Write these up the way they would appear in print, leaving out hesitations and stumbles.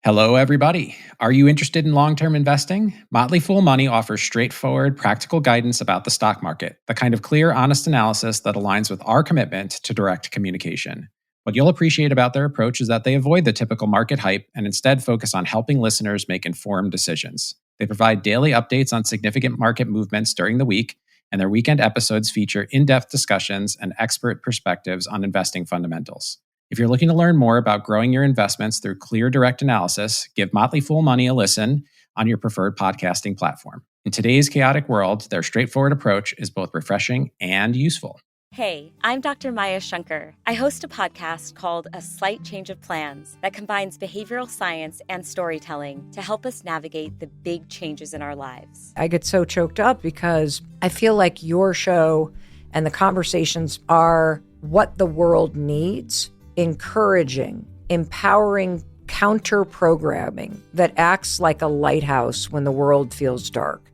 Hello, everybody. Are you interested in long-term investing? Motley Fool Money offers straightforward, practical guidance about the stock market, the kind of clear, honest analysis that aligns with our commitment to direct communication. What you'll appreciate about their approach is that they avoid the typical market hype and instead focus on helping listeners make informed decisions. They provide daily updates on significant market movements during the week, and their weekend episodes feature in-depth discussions and expert perspectives on investing fundamentals. If you're looking to learn more about growing your investments through clear, direct analysis, give Motley Fool Money a listen on your preferred podcasting platform. In today's chaotic world, their straightforward approach is both refreshing and useful. Hey, I'm Dr. Maya Shankar. I host a podcast called A Slight Change of Plans that combines behavioral science and storytelling to help us navigate the big changes in our lives. I get so choked up because I feel like your show and the conversations are what the world needs. Encouraging, empowering counter-programming that acts like a lighthouse when the world feels dark.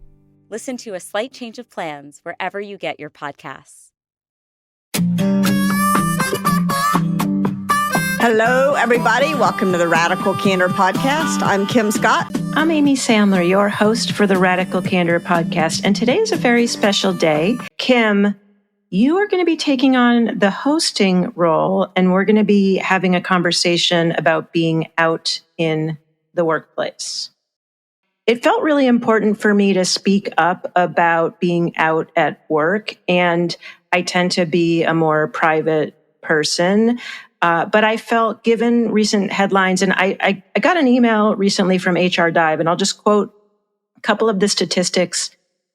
Listen to A Slight Change of Plans wherever you get your podcasts. Hello, everybody. Welcome to the Radical Candor Podcast. I'm Kim Scott. I'm Amy Sandler, your host for the Radical Candor Podcast. And today is a very special day. Kim, you are going to be taking on the hosting role, and we're going to be having a conversation about being out in the workplace. It felt really important for me to speak up about being out at work, and I tend to be a more private person. But I felt, given recent headlines, and I got an email recently from HR Dive, and I'll just quote a couple of the statistics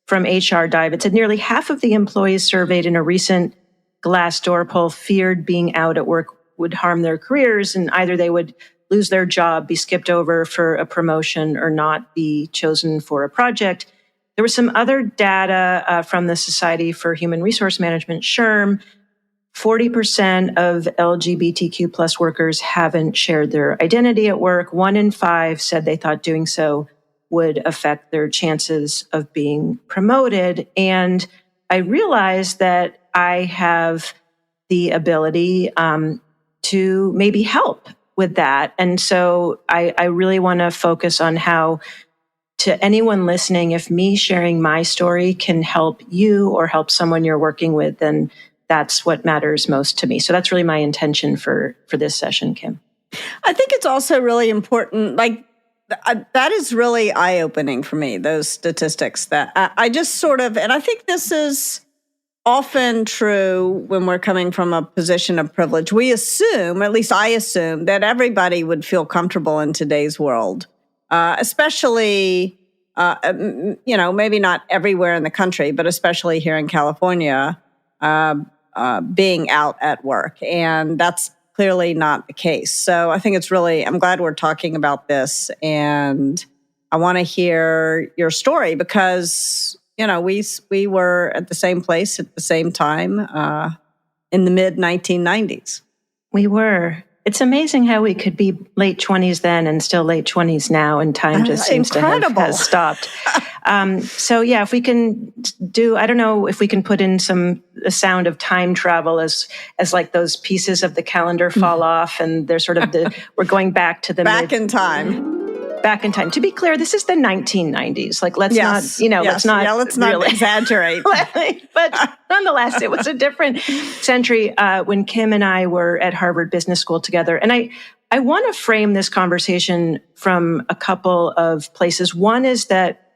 from HR Dive. It said nearly half of the employees surveyed in a recent Glassdoor poll feared being out at work would harm their careers, and either they would lose their job, be skipped over for a promotion, or not be chosen for a project. There was some other data from the Society for Human Resource Management, SHRM. 40% of LGBTQ plus workers haven't shared their identity at work. 1 in 5 said they thought doing so would affect their chances of being promoted. And I realized that I have the ability to maybe help with that. And so I really want to focus on how, to anyone listening, if me sharing my story can help you or help someone you're working with, then that's what matters most to me. So that's really my intention for this session, Kim. I think it's also really important, that is really eye-opening for me, those statistics that I just sort of, and I think this is often true when we're coming from a position of privilege. We assume, at least I assume, that everybody would feel comfortable in today's world, especially, maybe not everywhere in the country, but especially here in California, being out at work. And that's clearly not the case. So I think I'm glad we're talking about this, and I want to hear your story because, we were at the same place at the same time in the mid-1990s. We were. It's amazing how we could be late 20s then and still late 20s now, and time just seems to have stopped. If we can I don't know if we can put in a sound of time travel as like those pieces of the calendar fall off, and they're sort of we're going back to the back in time. To be clear, this is the 1990s. Let's not really exaggerate. But nonetheless, it was a different century when Kim and I were at Harvard Business School together. And I want to frame this conversation from a couple of places. One is that,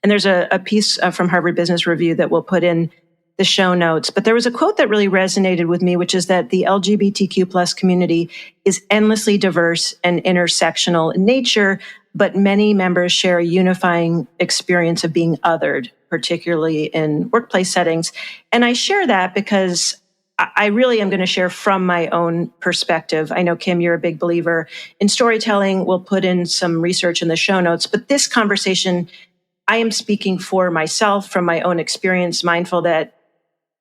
and there's a piece from Harvard Business Review that we'll put in the show notes, but there was a quote that really resonated with me, which is that the LGBTQ plus community is endlessly diverse and intersectional in nature, but many members share a unifying experience of being othered, particularly in workplace settings. And I share that because I really am going to share from my own perspective. I know, Kim, you're a big believer in storytelling. We'll put in some research in the show notes, but this conversation, I am speaking for myself from my own experience, mindful that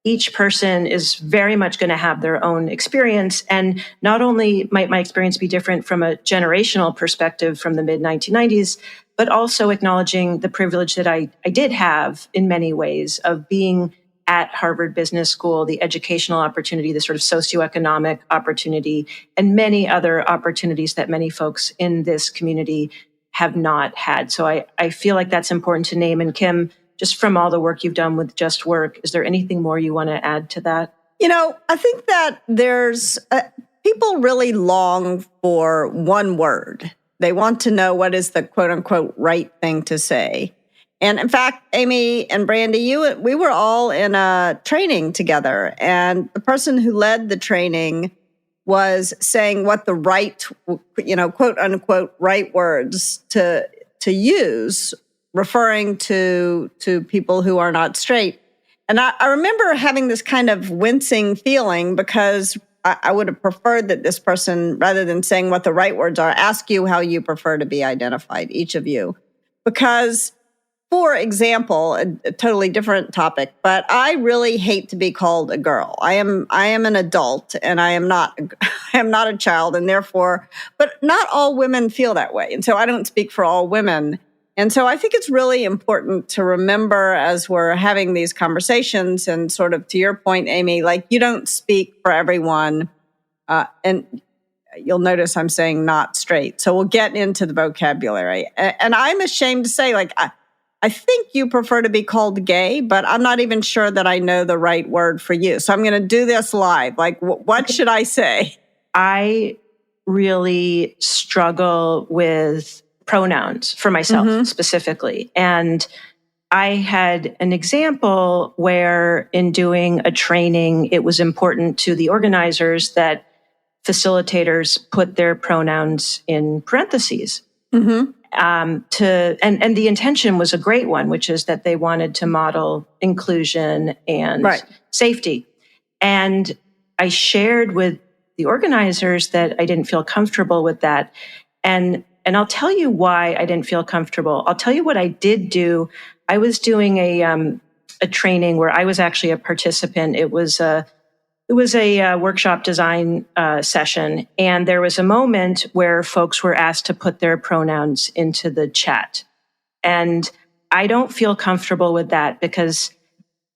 each person is very much going to have their own experience. And not only might my experience be different from a generational perspective from the mid-1990s, but also acknowledging the privilege that I did have in many ways of being at Harvard Business School, the educational opportunity, the sort of socioeconomic opportunity, and many other opportunities that many folks in this community have not had. So I feel like that's important to name. And Kim, just from all the work you've done with Just Work, is there anything more you want to add to that? I think that there's people really long for one word. They want to know what is the quote unquote right thing to say. And in fact, Amy and Brandi, we were all in a training together, and the person who led the training was saying what the right, quote unquote, right words to use, referring to people who are not straight. And I remember having this kind of wincing feeling because I would have preferred that this person, rather than saying what the right words are, ask you how you prefer to be identified, each of you. Because, for example, a totally different topic, but I really hate to be called a girl. I am an adult, and I am not a child, and therefore, but not all women feel that way. And so I don't speak for all women. And so I think it's really important to remember as we're having these conversations, and sort of to your point, Amy, like you don't speak for everyone. And you'll notice I'm saying not straight. So we'll get into the vocabulary. And I'm ashamed to say, like, I think you prefer to be called gay, but I'm not even sure that I know the right word for you. So I'm going to do this live. Like, what should I say? I really struggle with pronouns for myself specifically. And I had an example where in doing a training, it was important to the organizers that facilitators put their pronouns in parentheses. And the intention was a great one, which is that they wanted to model inclusion and safety. And I shared with the organizers that I didn't feel comfortable with that. And I'll tell you why I didn't feel comfortable. I'll tell you what I did do. I was doing a training where I was actually a participant. It was a workshop design session, and there was a moment where folks were asked to put their pronouns into the chat. And I don't feel comfortable with that because,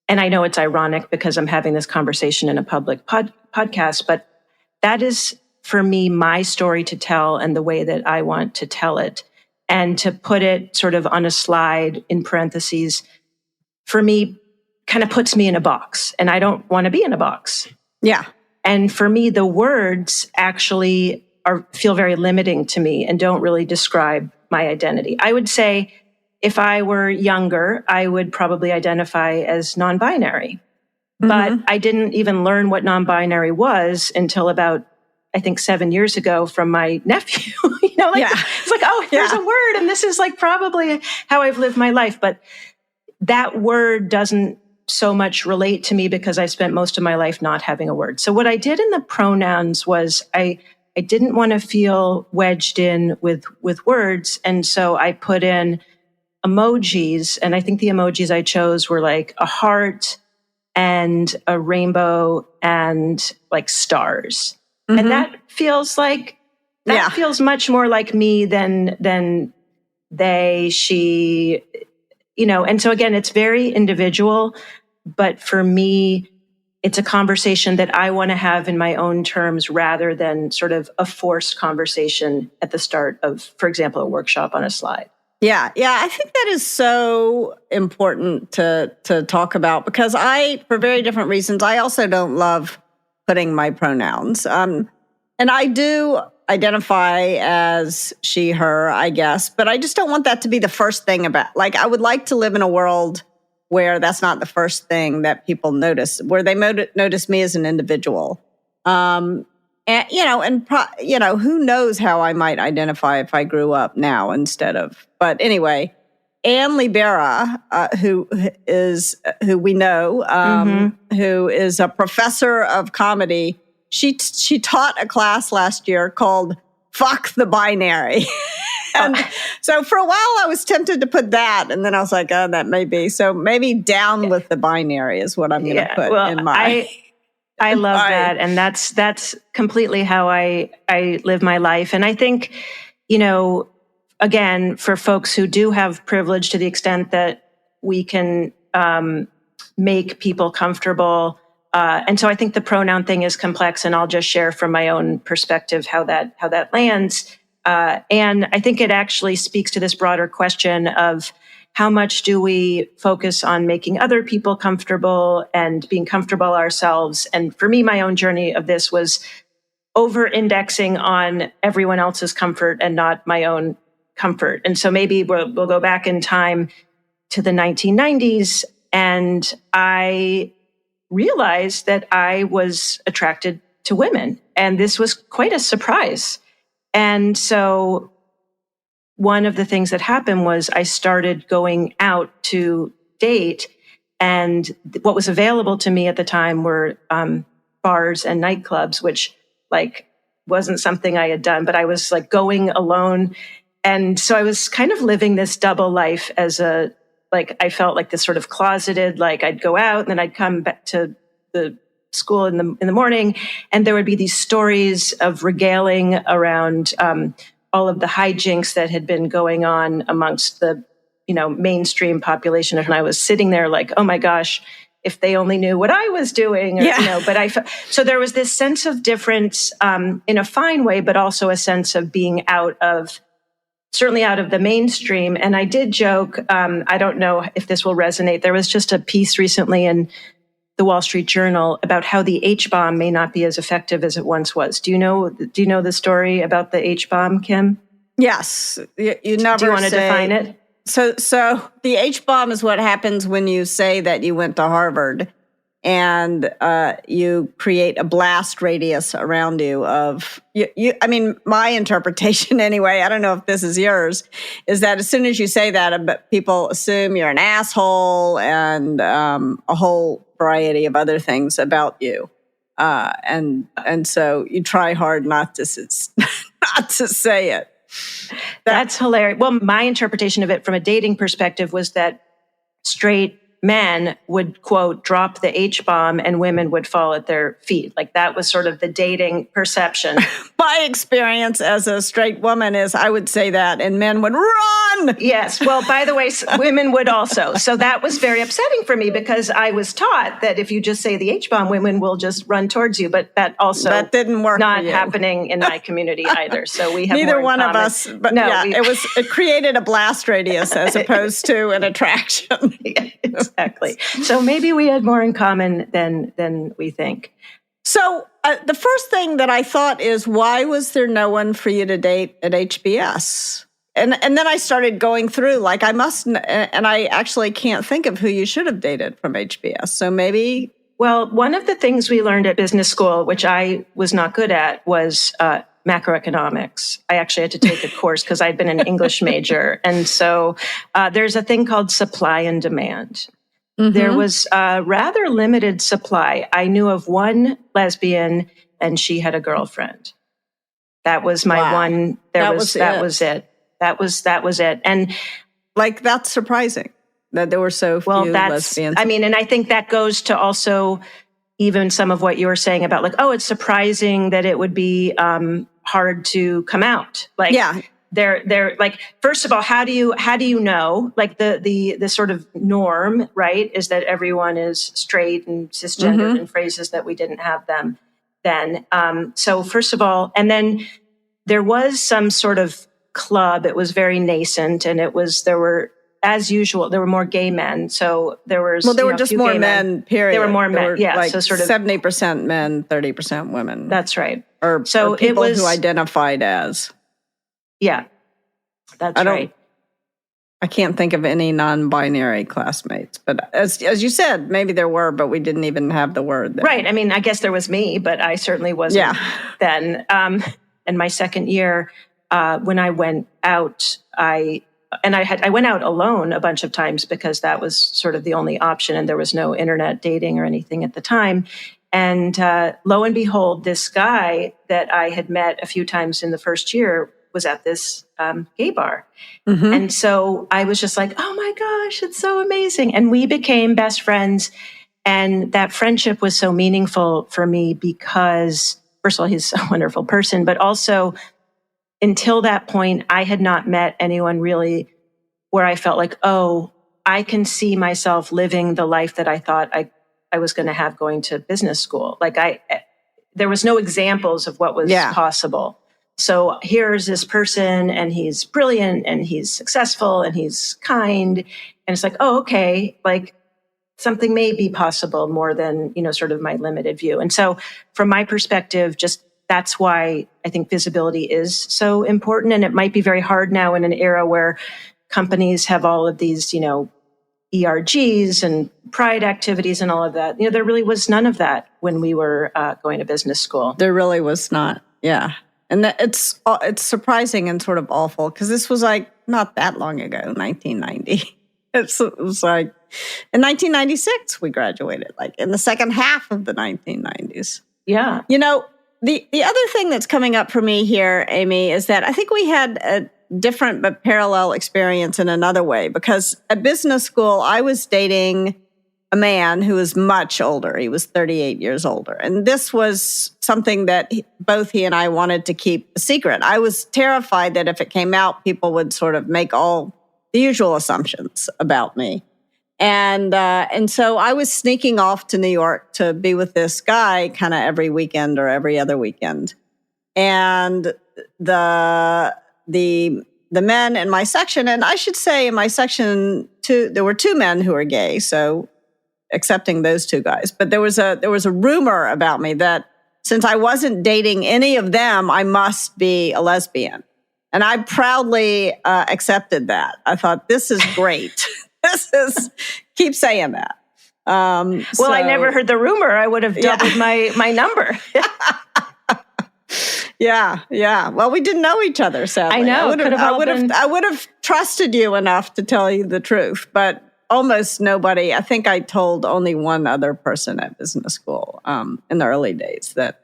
and I know it's ironic because I'm having this conversation in a public podcast, but that is, for me, my story to tell and the way that I want to tell it. And to put it sort of on a slide in parentheses, for me, kind of puts me in a box. And I don't want to be in a box. Yeah. And for me, the words actually feel very limiting to me and don't really describe my identity. I would say if I were younger, I would probably identify as non-binary. But I didn't even learn what non-binary was until about, I think, 7 years ago from my nephew. It's like, oh, here's a word, and this is like probably how I've lived my life. But that word doesn't so much relate to me because I spent most of my life not having a word. So what I did in the pronouns was I didn't want to feel wedged in with words. And so I put in emojis, and I think the emojis I chose were like a heart and a rainbow and like stars. And that feels like, feels much more like me than they, she, and so again, it's very individual, but for me, it's a conversation that I want to have in my own terms rather than sort of a forced conversation at the start of, for example, a workshop on a slide. Yeah. I think that is so important to talk about because for very different reasons, I also don't love putting my pronouns. And I do identify as she, her, I guess, but I just don't want that to be the first thing about, like, I would like to live in a world where that's not the first thing that people notice, where they notice me as an individual. And who knows how I might identify if I grew up now instead of, but anyway, Anne Libera, who we know, who is a professor of comedy, she taught a class last year called Fuck the Binary. And so for a while I was tempted to put that, and then I was like, oh, that may be. So maybe down with the binary is what I'm going to put in my... I love that. And that's completely how I live my life. And I think, again, for folks who do have privilege to the extent that we can make people comfortable. And so I think the pronoun thing is complex, and I'll just share from my own perspective how that lands. And I think it actually speaks to this broader question of how much do we focus on making other people comfortable and being comfortable ourselves. And for me, my own journey of this was over-indexing on everyone else's comfort and not my own comfort. And so maybe we'll go back in time to the 1990s, and I realized that I was attracted to women. And this was quite a surprise. And so one of the things that happened was I started going out to date, and what was available to me at the time were bars and nightclubs, which wasn't something I had done, but I was going alone. And so I was kind of living this double life as I felt like this sort of closeted, I'd go out and then I'd come back to the school in the morning, and there would be these stories of regaling around all of the hijinks that had been going on amongst the, mainstream population. And I was sitting there oh my gosh, if they only knew what I was doing, so there was this sense of difference in a fine way, but also a sense of being certainly out of the mainstream. And I did joke, I don't know if this will resonate. There was just a piece recently in the Wall Street Journal about how the H-bomb may not be as effective as it once was. Do you know the story about the H-bomb, Kim? Yes. You never Do you want to define it? So the H-bomb is what happens when you say that you went to Harvard and you create a blast radius around you of you. I mean, my interpretation anyway, I don't know if this is yours, is that as soon as you say that, people assume you're an asshole and a whole variety of other things about you. And so you try hard not to say it. That's hilarious. Well, my interpretation of it from a dating perspective was that straight men would, quote, drop the H-bomb and women would fall at their feet. That was sort of the dating perception. My experience as a straight woman is I would say that and men would run. Yes. Well, by the way, women would also. So that was very upsetting for me because I was taught that if you just say the H-bomb, women will just run towards you. But that didn't work. Not happening in my community either. So we have neither more one in common. of us. But no, it created a blast radius as opposed to an attraction. Yeah, exactly. So maybe we had more in common than we think. So the first thing that I thought is, why was there no one for you to date at HBS? And then I started going through, I must, and I actually can't think of who you should have dated from HBS. So maybe. Well, one of the things we learned at business school, which I was not good at, was macroeconomics. I actually had to take a course because I'd been an English major. And so there's a thing called supply and demand. Mm-hmm. There was a rather limited supply. I knew of one lesbian and she had a girlfriend. That was my one. That was it. And that's surprising that there were so few lesbians. I mean, and I think that goes to also even some of what you were saying about it's surprising that it would be hard to come out. They're first of all, how do you know? The sort of norm, right, is that everyone is straight and cisgendered in phrases that we didn't have them then. So first of all, and then there was some sort of club. It was very nascent, and there were, as usual, there were more gay men. So there were just more men. Period. There were more men. Yeah, so sort of 70% men, 30% women. That's right. Or people who identified as. Yeah, that's right. I can't think of any non-binary classmates, but as you said, maybe there were, but we didn't even have the word then. Right. I mean, I guess there was me, but I certainly wasn't then. And my second year, when I went out, I went out alone a bunch of times because that was sort of the only option, and there was no internet dating or anything at the time. And lo and behold, this guy that I had met a few times in the first year was at this gay bar. Mm-hmm. And so I was just like, oh my gosh, it's so amazing. And we became best friends. And that friendship was so meaningful for me because, first of all, he's a wonderful person, but also until that point, I had not met anyone really where I felt like, oh, I can see myself living the life that I thought I was going to have going to business school. Like there was no examples of what was possible. So here's this person and he's brilliant and he's successful and he's kind. And it's like, oh, okay, like something may be possible more than, sort of my limited view. And so from my perspective, just that's why I think visibility is so important. And it might be very hard now in an era where companies have all of these, ERGs and pride activities and all of that. There really was none of that when we were going to business school. There really was not. Yeah. And it's surprising and sort of awful because this was like not that long ago, 1990. It was like in 1996 we graduated, like in the second half of the 1990s. Yeah. The other thing that's coming up for me here, Amy, is that I think we had a different but parallel experience in another way, because at business school, I was dating a man who was much older. He was 38 years older. And this was something that both he and I wanted to keep a secret. I was terrified that if it came out, people would sort of make all the usual assumptions about me. And so I was sneaking off to New York to be with this guy kind of every weekend or every other weekend. And the men in my section, and I should say in my section too, there were two men who were gay, so accepting those two guys. But there was a rumor about me that since I wasn't dating any of them, I must be a lesbian. And I proudly accepted that. I thought, this is great. Keep saying that. Well, I never heard the rumor. I would have doubled my number. Yeah. Well, we didn't know each other, sadly. I know. I would have trusted you enough to tell you the truth, but almost nobody. I think I told only one other person at business school in the early days that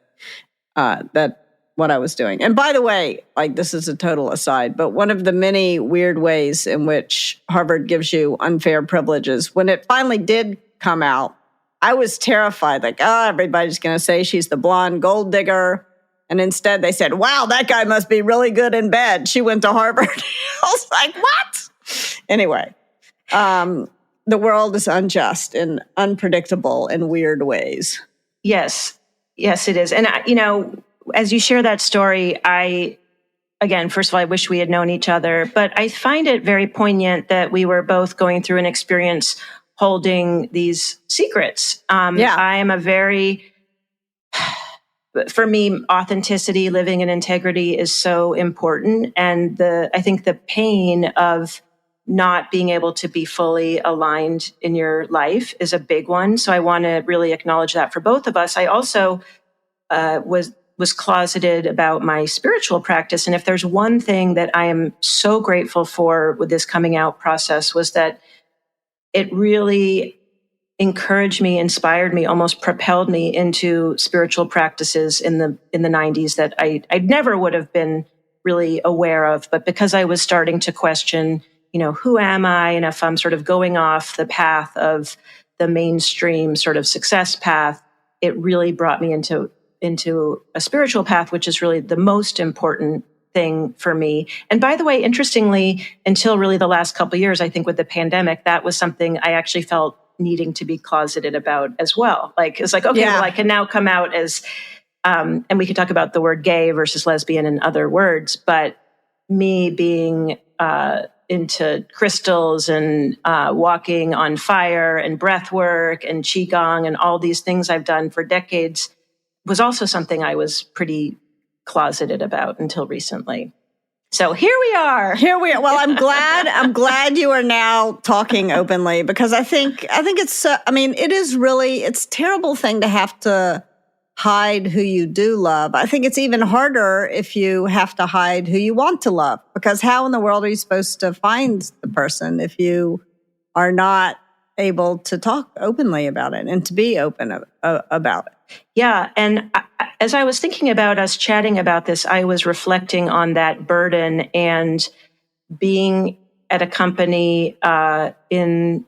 what I was doing. And by the way, like this is a total aside, but one of the many weird ways in which Harvard gives you unfair privileges, when it finally did come out, I was terrified. Like, everybody's going to say she's the blonde gold digger. And instead they said, wow, that guy must be really good in bed. She went to Harvard. I was like, what? Anyway, the world is unjust and unpredictable in weird ways. Yes, it is. And, as you share that story, first of all, I wish we had known each other, but I find it very poignant that we were both going through an experience holding these secrets. I am for me, authenticity, living in integrity is so important. And I think the pain of not being able to be fully aligned in your life is a big one. So I want to really acknowledge that for both of us. I also was closeted about my spiritual practice. And if there's one thing that I am so grateful for with this coming out process, was that it really encouraged me, inspired me, almost propelled me into spiritual practices in the 90s that I never would have been really aware of. But because I was starting to question, who am I? And if I'm sort of going off the path of the mainstream sort of success path, it really brought me into a spiritual path, which is really the most important thing for me. And by the way, interestingly, until really the last couple of years, I think with the pandemic, that was something I actually felt needing to be closeted about as well. Like, it's like, okay, well, I can now come out as, and we could talk about the word gay versus lesbian and other words, but me being into crystals and walking on fire and breath work and qigong and all these things I've done for decades was also something I was pretty closeted about until recently. So here we are. Well, I'm glad you are now talking openly, because I think it's, it is really, it's a terrible thing to have to hide who you do love. I think it's even harder if you have to hide who you want to love, because how in the world are you supposed to find the person if you are not able to talk openly about it and to be open about it? Yeah. And as I was thinking about us chatting about this, I was reflecting on that burden and being at a company in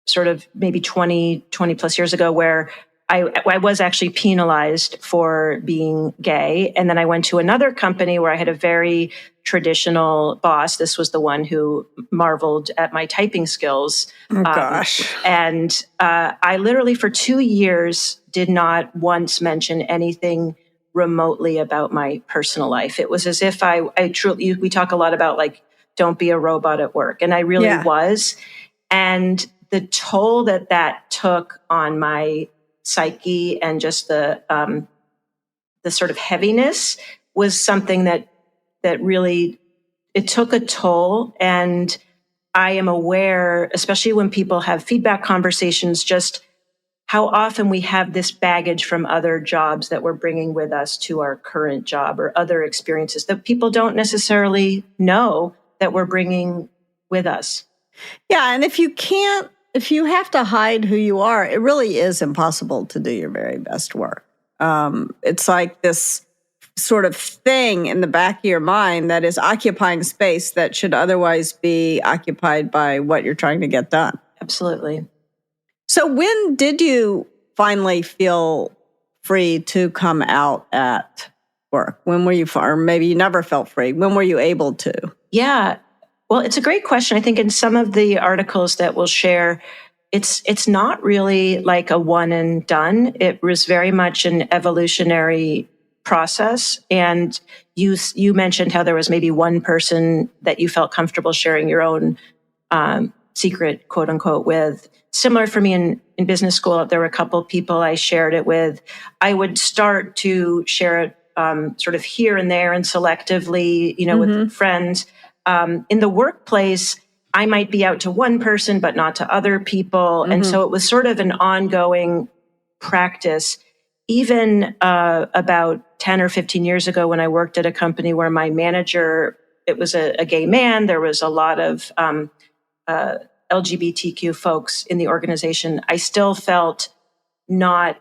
sort of maybe 20 plus years ago, where I was actually penalized for being gay. And then I went to another company where I had a very traditional boss. This was the one who marveled at my typing skills. Oh, gosh. And I literally for 2 years did not once mention anything remotely about my personal life. It was as if I truly, we talk a lot about like, don't be a robot at work. And I really was. And the toll that took on my psyche and just the sort of heaviness was something that really, it took a toll. And I am aware, especially when people have feedback conversations, just how often we have this baggage from other jobs that we're bringing with us to our current job or other experiences that people don't necessarily know that we're bringing with us. Yeah. And if you have to hide who you are, it really is impossible to do your very best work. It's like this sort of thing in the back of your mind that is occupying space that should otherwise be occupied by what you're trying to get done. Absolutely. So when did you finally feel free to come out at work? When were you, or maybe you never felt free. When were you able to? Yeah. Well, it's a great question. I think in some of the articles that we'll share, it's not really like a one and done. It was very much an evolutionary process. And you mentioned how there was maybe one person that you felt comfortable sharing your own secret, quote unquote, with. Similar for me in business school, there were a couple of people I shared it with. I would start to share it sort of here and there and selectively, with friends. In the workplace, I might be out to one person, but not to other people. And so it was sort of an ongoing practice. Even about 10 or 15 years ago, when I worked at a company where my manager, it was a gay man, there was a lot of LGBTQ folks in the organization, I still felt not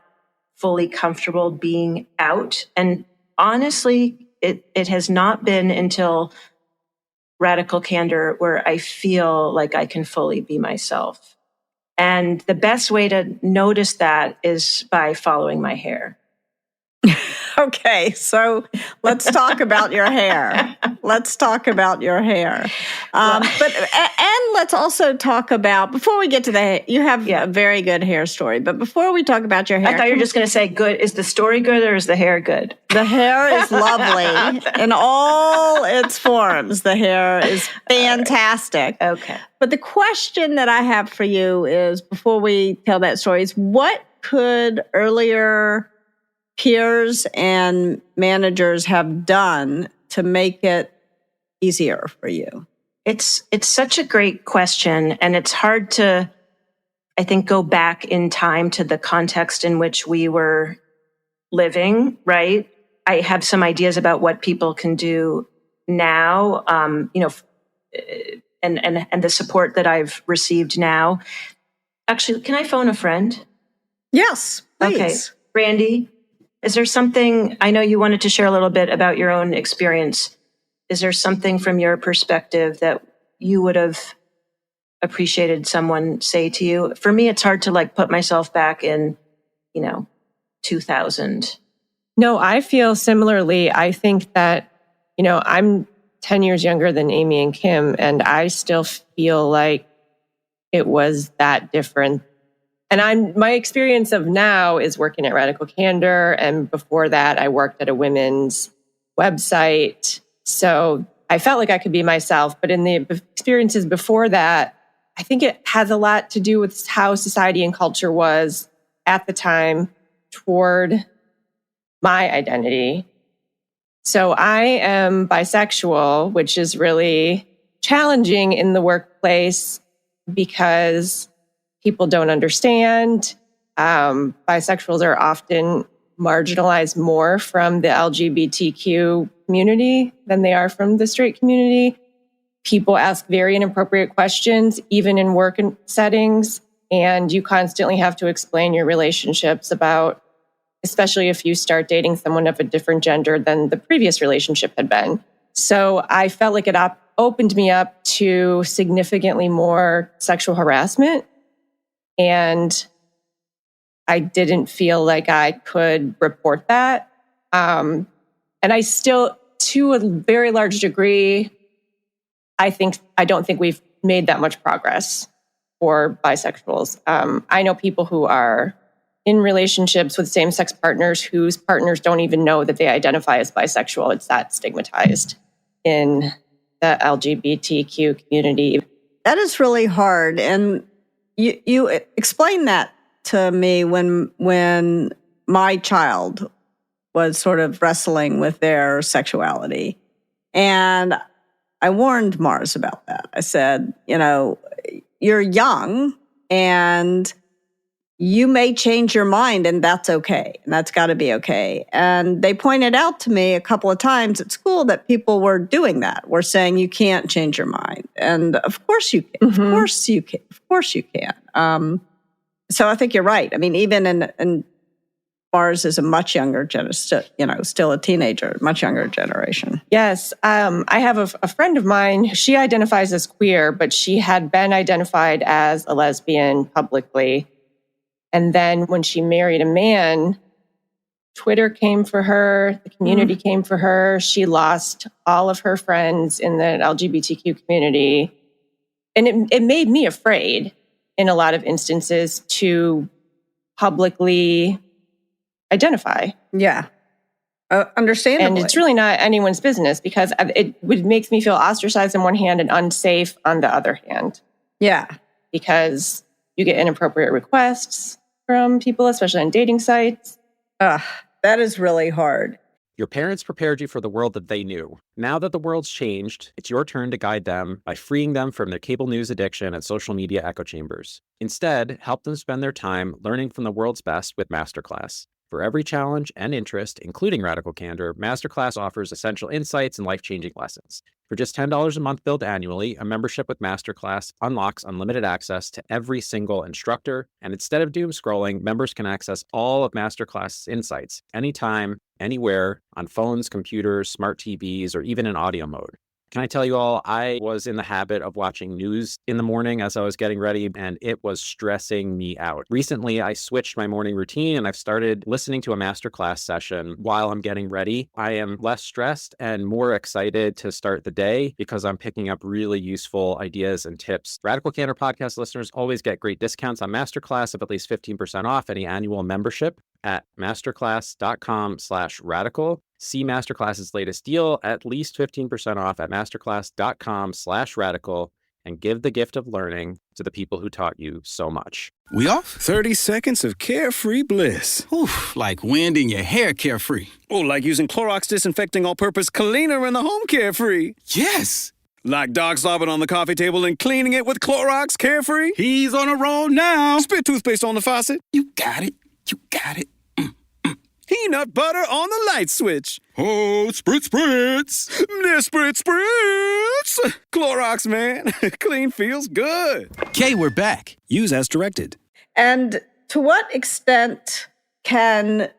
fully comfortable being out. And honestly, it has not been until Radical Candor where I feel like I can fully be myself. And the best way to notice that is by following my hair. Okay, so let's talk about your hair. Let's talk about your hair. And let's also talk about, before we get to the, you have a very good hair story, but before we talk about your hair. I thought you were just going to say, good. Is the story good or is the hair good? The hair is lovely in all its forms. The hair is fantastic. Okay. But the question that I have for you is, before we tell that story, is what could earlier peers and managers have done to make it easier for you? It's such a great question, and it's hard to, I think, go back in time to the context in which we were living, right? I have some ideas about what people can do now, and the support that I've received now. Actually, can I phone a friend? Yes, please. Okay. Brandi, is there something, I know you wanted to share a little bit about your own experience. Is there something from your perspective that you would have appreciated someone say to you? For me, it's hard to put myself back in, 2000. No, I feel similarly. I think that, I'm 10 years younger than Amy and Kim, and I still feel like it was that different. And my experience of now is working at Radical Candor. And before that, I worked at a women's website. So I felt like I could be myself. But in the experiences before that, I think it has a lot to do with how society and culture was at the time toward my identity. So I am bisexual, which is really challenging in the workplace because people don't understand. Bisexuals are often marginalized more from the LGBTQ community than they are from the straight community. People ask very inappropriate questions, even in work settings, and you constantly have to explain your relationships about, especially if you start dating someone of a different gender than the previous relationship had been. So I felt like it opened me up to significantly more sexual harassment. And I didn't feel like I could report that. And I still, to a very large degree, I don't think we've made that much progress for bisexuals. I know people who are in relationships with same-sex partners whose partners don't even know that they identify as bisexual. It's that stigmatized in the LGBTQ community. That is really hard. And you explained that to me when my child was sort of wrestling with their sexuality. And I warned Mars about that. I said, you're young and you may change your mind, and that's okay. And that's got to be okay. And they pointed out to me a couple of times at school that people were doing that. Were saying you can't change your mind. And of course you can. Mm-hmm. Of course you can. Of course you can. So I think you're right. I mean, even in Mars is a much younger, still a teenager, much younger generation. Yes. I have a friend of mine. She identifies as queer, but she had been identified as a lesbian publicly. And then when she married a man, Twitter came for her, the community came for her. She lost all of her friends in the LGBTQ community. And it made me afraid in a lot of instances to publicly identify. Yeah. Understandably. And it's really not anyone's business because makes me feel ostracized on one hand and unsafe on the other hand. Yeah. Because you get inappropriate requests from people, especially on dating sites. That is really hard. Your parents prepared you for the world that they knew. Now that the world's changed, it's your turn to guide them by freeing them from their cable news addiction and social media echo chambers. Instead, help them spend their time learning from the world's best with Masterclass. For every challenge and interest, including radical candor, Masterclass offers essential insights and life-changing lessons. For just $10 a month billed annually, a membership with Masterclass unlocks unlimited access to every single instructor. And instead of doom scrolling, members can access all of Masterclass's insights anytime, anywhere, on phones, computers, smart TVs, or even in audio mode. Can I tell you all, I was in the habit of watching news in the morning as I was getting ready, and it was stressing me out. Recently, I switched my morning routine and I've started listening to a masterclass session while I'm getting ready. I am less stressed and more excited to start the day because I'm picking up really useful ideas and tips. Radical Candor podcast listeners always get great discounts on Masterclass of at least 15% off any annual membership at masterclass.com/radical. See Masterclass's latest deal, at least 15% off at masterclass.com/radical, and give the gift of learning to the people who taught you so much. We off? 30 seconds of carefree bliss. Oof, like wind in your hair carefree. Oh, like using Clorox disinfecting all-purpose cleaner in the home carefree. Yes. Like dog slobbing on the coffee table and cleaning it with Clorox carefree. He's on a roll now. Spit toothpaste on the faucet. You got it. You got it. Peanut butter on the light switch. Oh, spritz, spritz. Spritz, spritz. Clorox, man. Clean feels good. Okay, we're back. Use as directed. And to what extent can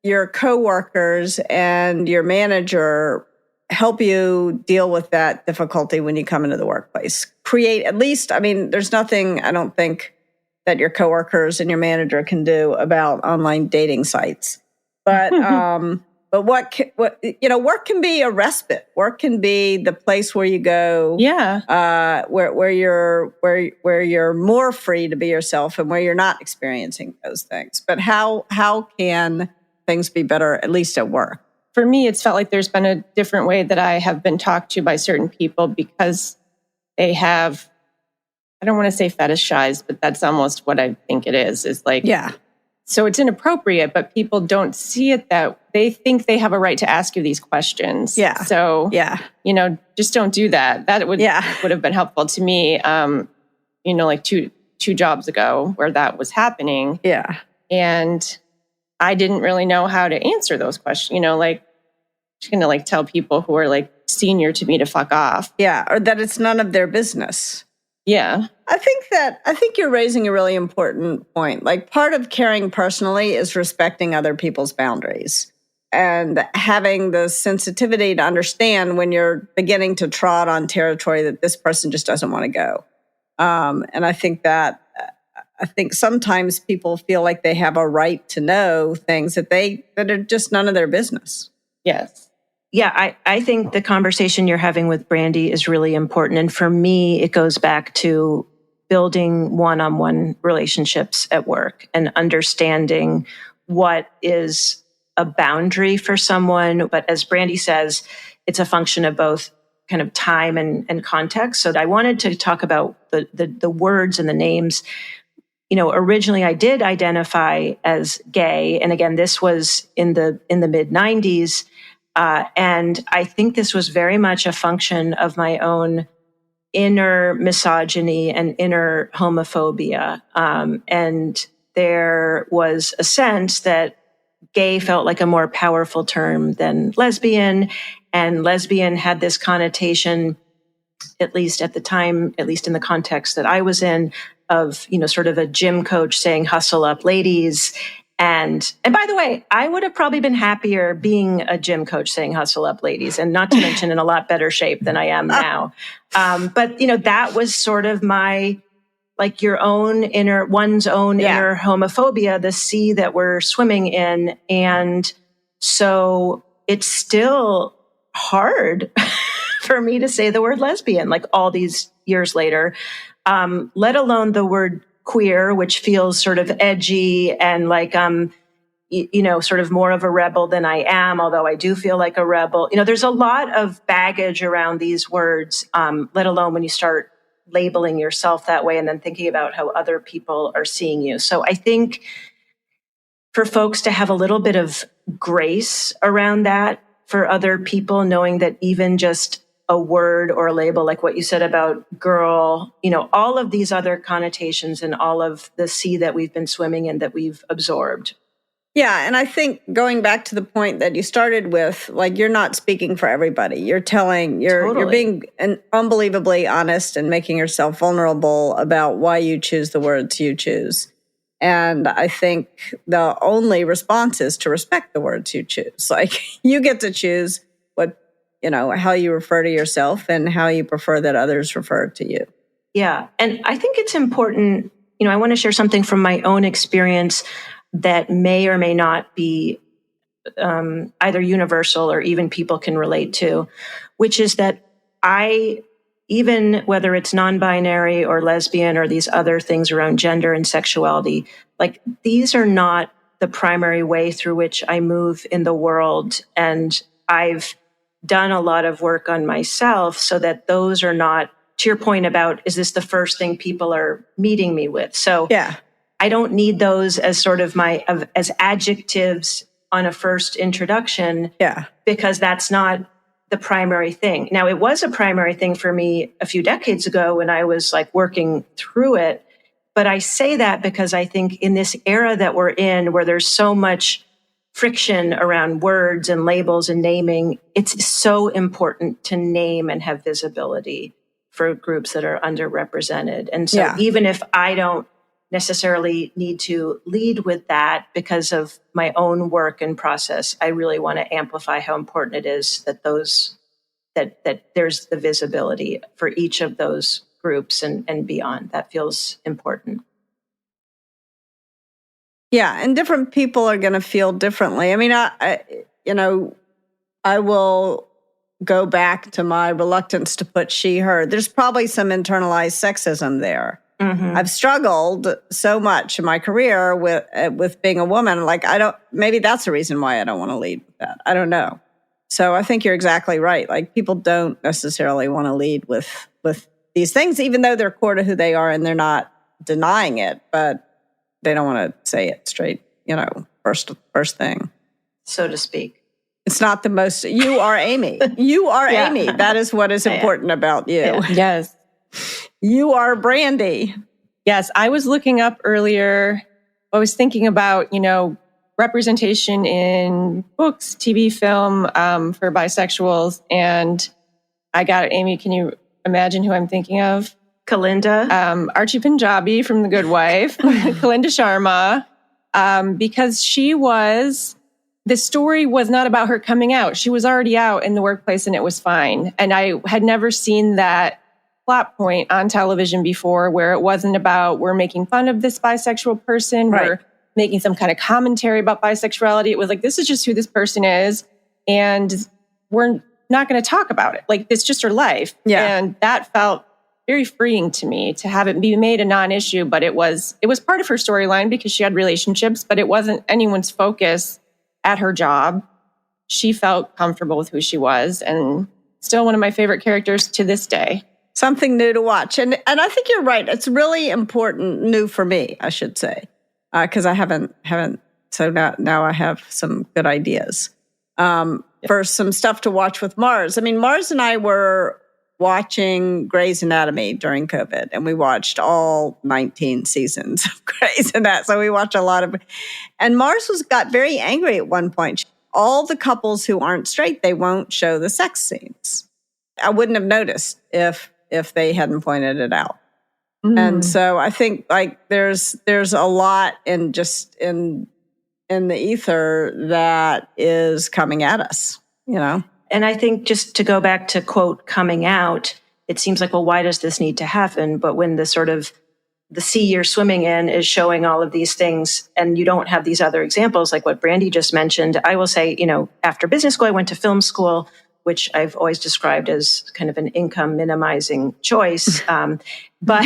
your coworkers and your manager help you deal with that difficulty when you come into the workplace? Create at least, there's nothing I don't think that your coworkers and your manager can do about online dating sites. But work can be a respite. Work can be the place where you go, where you're more free to be yourself and where you're not experiencing those things. But how can things be better, at least at work? For me, it's felt like there's been a different way that I have been talked to by certain people because they have, I don't want to say fetishized, but that's almost what I think it is like, yeah. So it's inappropriate, but people don't see it that they think they have a right to ask you these questions. Yeah. So, yeah. Just don't do that. That would have been helpful to me, like two jobs ago where that was happening. Yeah. And I didn't really know how to answer those questions, just going to tell people who are senior to me to fuck off. Yeah. Or that it's none of their business. Yeah. I think you're raising a really important point. Part of caring personally is respecting other people's boundaries and having the sensitivity to understand when you're beginning to trot on territory that this person just doesn't want to go. And I think that I think sometimes people feel like they have a right to know things that are just none of their business. Yes. Yeah, I think the conversation you're having with Brandi is really important. And for me, it goes back to building one-on-one relationships at work and understanding what is a boundary for someone. But as Brandi says, it's a function of both kind of time and context. So I wanted to talk about the words and the names. Originally I did identify as gay. And again, this was in the mid 90s. And I think this was very much a function of my own inner misogyny and inner homophobia. And there was a sense that gay felt like a more powerful term than lesbian. And lesbian had this connotation, at least at the time, at least in the context that I was in, of, sort of a gym coach saying, hustle up ladies. And by the way, I would have probably been happier being a gym coach saying hustle up ladies, and not to mention in a lot better shape than I am now. But that was sort of my, like one's own inner homophobia, the sea that we're swimming in. And so it's still hard for me to say the word lesbian, like all these years later, let alone the word queer, which feels sort of edgy and like, sort of more of a rebel than I am, although I do feel like a rebel. There's a lot of baggage around these words, let alone when you start labeling yourself that way and then thinking about how other people are seeing you. So I think for folks to have a little bit of grace around that for other people, knowing that even just a word or a label, like what you said about girl, all of these other connotations and all of the sea that we've been swimming in that we've absorbed. Yeah. And I think going back to the point that you started with, like, you're not speaking for everybody. You're being unbelievably honest and making yourself vulnerable about why you choose the words you choose. And I think the only response is to respect the words you choose. Like, you get to choose how you refer to yourself and how you prefer that others refer to you. Yeah. And I think it's important, I want to share something from my own experience that may or may not be either universal or even people can relate to, which is that even whether it's non-binary or lesbian or these other things around gender and sexuality, like, these are not the primary way through which I move in the world. And I've done a lot of work on myself so that those are not, to your point about, is this the first thing people are meeting me with? So yeah, I don't need those as sort of as adjectives on a first introduction, because that's not the primary thing. Now, it was a primary thing for me a few decades ago when I was like working through it. But I say that because I think in this era that we're in, where there's so much friction around words and labels and naming, it's so important to name and have visibility for groups that are underrepresented. And so even if I don't necessarily need to lead with that because of my own work and process, I really want to amplify how important it is that that there's the visibility for each of those groups and beyond. That feels important. Yeah, and different people are going to feel differently. I mean, I will go back to my reluctance to put she, her. There's probably some internalized sexism there. Mm-hmm. I've struggled so much in my career with being a woman. Like, maybe that's the reason why I don't want to lead with that. I don't know. So I think you're exactly right. Like, people don't necessarily want to lead with these things, even though they're core to who they are and they're not denying it, but they don't want to say it straight, first thing. So to speak. It's not the most, you are Amy. You are Amy. That is what is important about you. Yeah. Yes. You are Brandi. Yes. I was looking up earlier. I was thinking about, representation in books, TV, film, for bisexuals. And I got Amy. Can you imagine who I'm thinking of? Kalinda. Archie Punjabi from The Good Wife. Kalinda Sharma. Because the story was not about her coming out. She was already out in the workplace and it was fine. And I had never seen that plot point on television before where it wasn't about we're making fun of this bisexual person, Right. we're making some kind of commentary about bisexuality. It was like, this is just who this person is, and we're not going to talk about it. Like, it's just her life. Yeah. And that felt very freeing to me to have it be made a non-issue, but it was part of her storyline because she had relationships, but it wasn't anyone's focus at her job. She felt comfortable with who she was, and still one of my favorite characters to this day. Something new to watch. And I think you're right. It's really important, new for me, I should say, because I haven't. So now I have some good ideas for some stuff to watch with Mars. I mean, Mars and I were watching Grey's Anatomy during COVID, and we watched all 19 seasons of Grey's and that. So we watched a lot of, and Mars got very angry at one point. All the couples who aren't straight, they won't show the sex scenes. I wouldn't have noticed if they hadn't pointed it out. And so I think like there's a lot in the ether that is coming at us, you know? And I think just to go back to quote, coming out, it seems like, well, why does this need to happen? But when the sort of the sea you're swimming in is showing all of these things and you don't have these other examples, like what Brandi just mentioned, I will say, you know, after business school, I went to film school, which I've always described as kind of an income minimizing choice. But,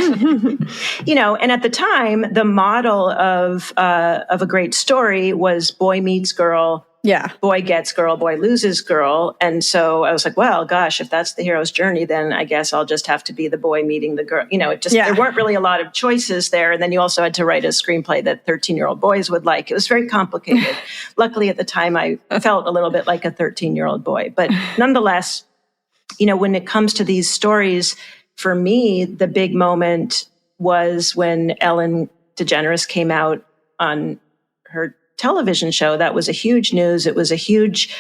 you know, and at the time, the model of a great story was boy meets girl. Yeah. Boy gets girl, boy loses girl. And so I was like, well, gosh, if that's the hero's journey, then I guess I'll just have to be the boy meeting the girl. You know, there weren't really a lot of choices there. And then you also had to write a screenplay that 13-year-old boys would like. It was very complicated. Luckily, at the time, I felt a little bit like a 13-year-old boy. But nonetheless, you know, when it comes to these stories, for me, the big moment was when Ellen DeGeneres came out on her television show. That was a huge news. It was a huge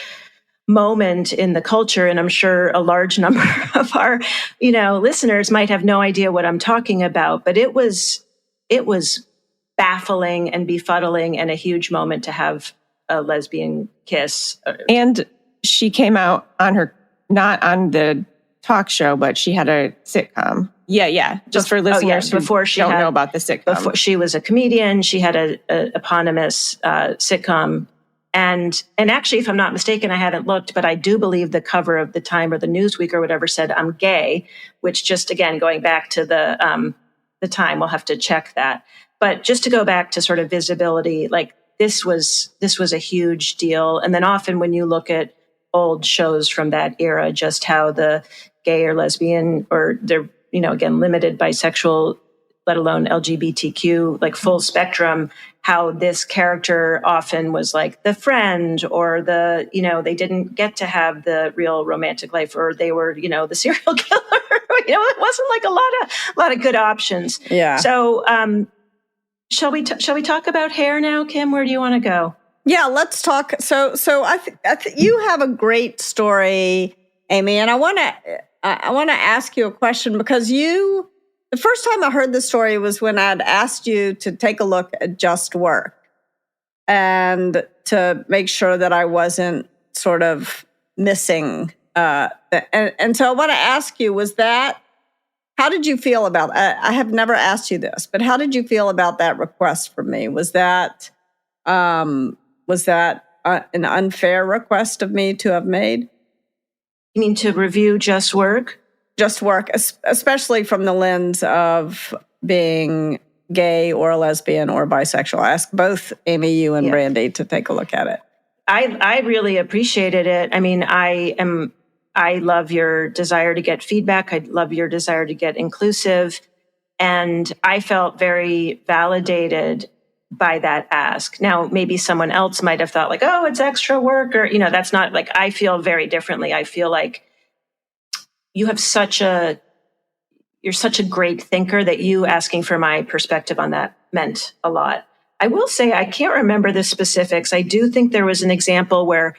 moment in the culture. And I'm sure a large number of our, you know, listeners might have no idea what I'm talking about, but it was baffling and befuddling and a huge moment to have a lesbian kiss. And she came out on her, not on the talk show, but she had a sitcom. Yeah. Just for listeners who don't know about the sitcom. Before she was a comedian, she had a eponymous sitcom. And actually, if I'm not mistaken, I haven't looked, but I do believe the cover of the Time or the Newsweek or whatever said, "I'm gay," which just, again, going back to the Time, we'll have to check that. But just to go back to sort of visibility, like this was a huge deal. And then often when you look at old shows from that era, just how the gay or lesbian, or they're, you know, again, limited bisexual, let alone LGBTQ, like full spectrum, how this character often was like the friend or the, you know, they didn't get to have the real romantic life, or they were, you know, the serial killer. You know, it wasn't like a lot of good options. Yeah. So, shall we talk about hair now, Kim? Where do you want to go? Yeah, let's talk. So I think you have a great story, Amy, and I want to ask you a question, because the first time I heard the story was when I'd asked you to take a look at Just Work and to make sure that I wasn't sort of missing. And so I want to ask you, how did you feel about, I have never asked you this, but how did you feel about that request from me? Was that an unfair request of me to have made? You mean to review Just Work? Just Work, especially from the lens of being gay or lesbian or bisexual. I asked both Amy, you, and Brandi to take a look at it. I really appreciated it. I mean, I love your desire to get feedback. I love your desire to get inclusive. And I felt very validated by that ask. Now, maybe someone else might have thought like, oh, it's extra work, or, you know, that's not like, I feel very differently. I feel like you have you're such a great thinker that you asking for my perspective on that meant a lot. I will say, I can't remember the specifics. I do think there was an example where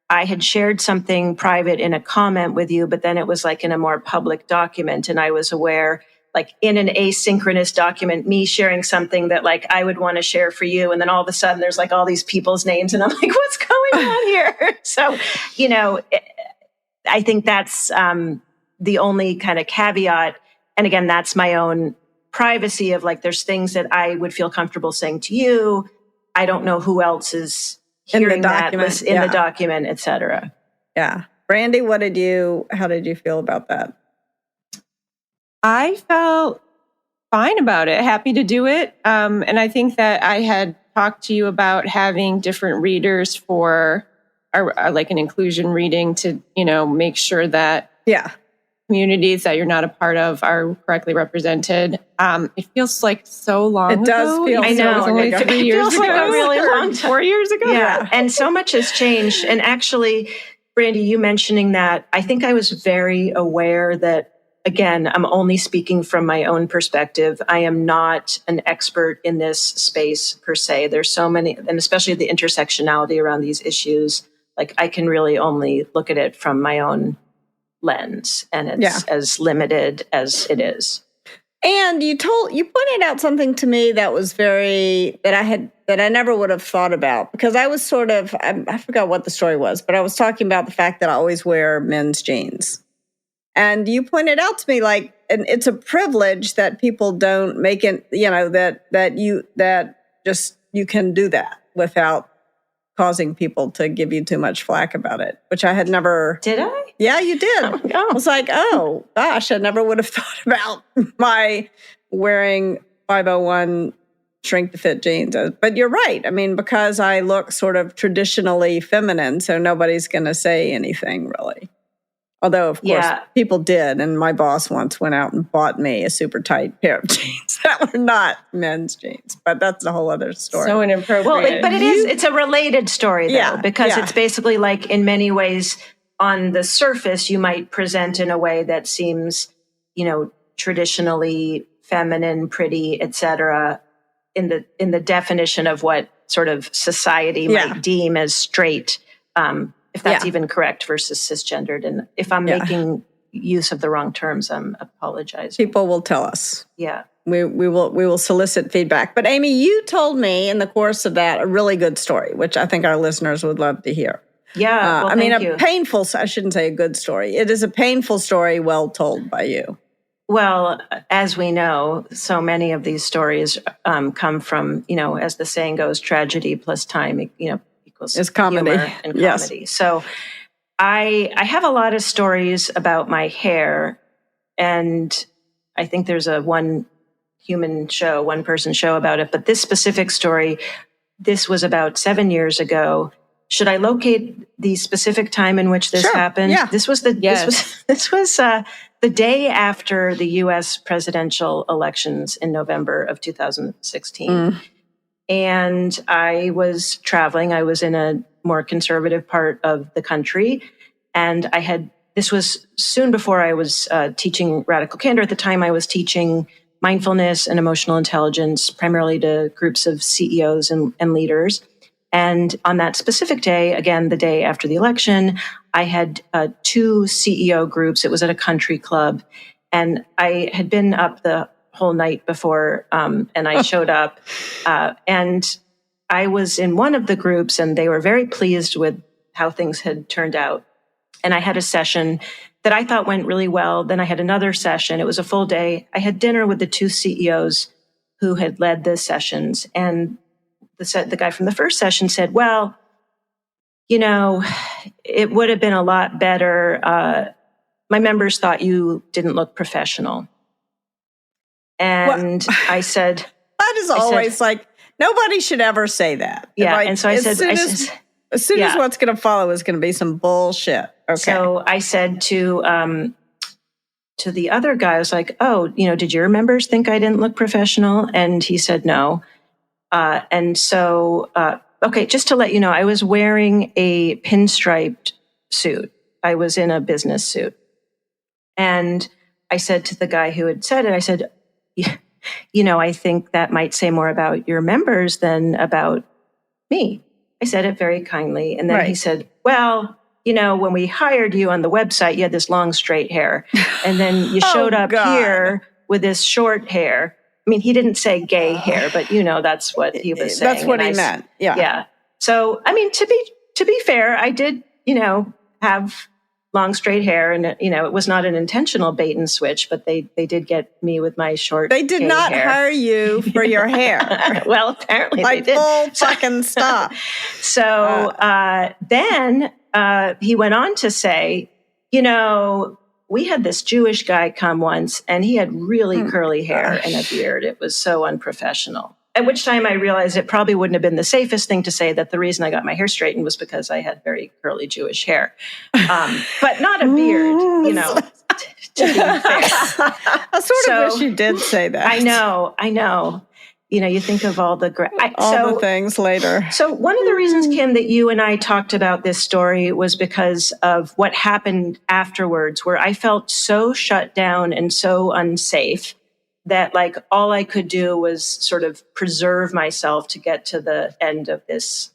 I had shared something private in a comment with you, but then it was like in a more public document. And I was aware, like in an asynchronous document, me sharing something that like I would want to share for you. And then all of a sudden there's like all these people's names and I'm like, what's going on here? So, you know, I think that's the only kind of caveat. And again, that's my own privacy of like, there's things that I would feel comfortable saying to you. I don't know who else is hearing that in the document, et cetera. Yeah. Brandi, how did you feel about that? I felt fine about it, happy to do it. And I think that I had talked to you about having different readers for like an inclusion reading to, make sure that communities that you're not a part of are correctly represented. It feels like so long ago. It does feel I know. It was only 3 years ago. Like a really long time. 4 years ago. Yeah. And so much has changed. And actually, Brandi, you mentioning that, I think I was very aware that, again, I'm only speaking from my own perspective. I am not an expert in this space per se. There's so many, and especially the intersectionality around these issues. Like I can really only look at it from my own lens, and it's as limited as it is. And you pointed out something to me that was that I never would have thought about, because I was sort of, I forgot what the story was, but I was talking about the fact that I always wear men's jeans. And you pointed out to me, like, and it's a privilege that people don't make it, that you can do that without causing people to give you too much flack about it, which I had never. Did I? Yeah, you did. Oh, no. I was like, oh gosh, I never would have thought about my wearing 501 shrink to fit jeans. But you're right. I mean, because I look sort of traditionally feminine, so nobody's going to say anything really. Although, of course, people did. And my boss once went out and bought me a super tight pair of jeans that were not men's jeans. But that's a whole other story. So inappropriate. Well, but it's a related story, though, because it's basically like, in many ways, on the surface, you might present in a way that seems, traditionally feminine, pretty, et cetera, in the definition of what sort of society might deem as straight. If that's even correct versus cisgendered. And if I'm making use of the wrong terms, I'm apologizing. People will tell us. Yeah. We will solicit feedback. But Amy, you told me in the course of that a really good story, which I think our listeners would love to hear. Yeah. Thank you. Painful, I shouldn't say a good story. It is a painful story well told by you. Well, as we know, so many of these stories come from, as the saying goes, tragedy plus time, It's comedy. And comedy. Yes. So I have a lot of stories about my hair, and I think there's a one person show about it. But this specific story, this was about 7 years ago. Should I locate the specific time in which this happened? Yeah. This was the day after the U.S. presidential elections in November of 2016. And I was traveling. I was in a more conservative part of the country. And this was soon before I was teaching Radical Candor. At the time, I was teaching mindfulness and emotional intelligence, primarily to groups of CEOs and leaders. And on that specific day, again, the day after the election, I had 2 CEO groups. It was at a country club. And I had been up the whole night before, and I showed up, and I was in one of the groups, and they were very pleased with how things had turned out. And I had a session that I thought went really well. Then I had another session. It was a full day. I had dinner with the 2 CEOs who had led the sessions, and the guy from the first session said, well, it would have been a lot better. My members thought you didn't look professional. And I said, that is always like, nobody should ever say that. Yeah. Right? And so I said, as soon as what's going to follow is going to be some bullshit. Okay. So I said to the other guy, I was like, oh, did your members think I didn't look professional? And he said, no. And so, okay, just to let you know, I was wearing a pinstriped suit. I was in a business suit. And I said to the guy who had said it, I said, I think that might say more about your members than about me. I said it very kindly. And then he said, well, when we hired you on the website, you had this long straight hair. And then you showed up here with this short hair. I mean, he didn't say gay hair, but that's what he was saying. That's what he meant. Yeah. Yeah. So, I mean, to be fair, I did, have long straight hair, and it was not an intentional bait and switch, but they did get me with my short. They did not hire you for your hair. Well, apparently like they did. Full fucking stop. So then he went on to say, we had this Jewish guy come once, and he had really curly hair and a beard. It was so unprofessional. At which time I realized it probably wouldn't have been the safest thing to say, that the reason I got my hair straightened was because I had very curly Jewish hair. But not a beard, to be fair. I sort of wish you did say that. I know. You think of all the the things later. So one of the reasons, Kim, that you and I talked about this story was because of what happened afterwards, where I felt so shut down and so unsafe that all I could do was sort of preserve myself to get to the end of this,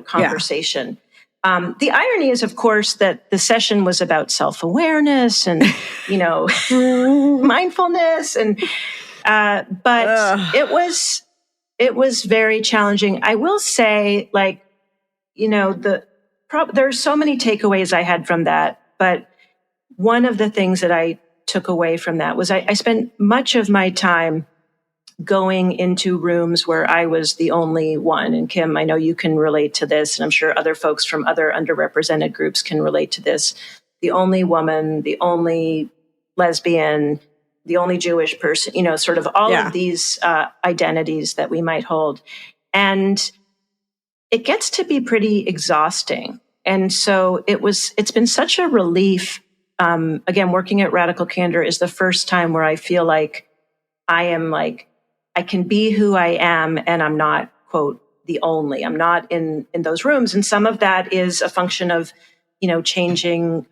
conversation. Yeah. The irony is, of course, that the session was about self-awareness and, mindfulness, and but it was very challenging. I will say, there's so many takeaways I had from that, but one of the things that I took away from that was I spent much of my time going into rooms where I was the only one. And Kim, I know you can relate to this, and I'm sure other folks from other underrepresented groups can relate to this. The only woman, the only lesbian, the only Jewish person, sort of all of these identities that we might hold. And it gets to be pretty exhausting. And so it's been such a relief. Again, working at Radical Candor is the first time where I feel like I can be who I am, and I'm not, quote, the only. I'm not in those rooms. And some of that is a function of, changing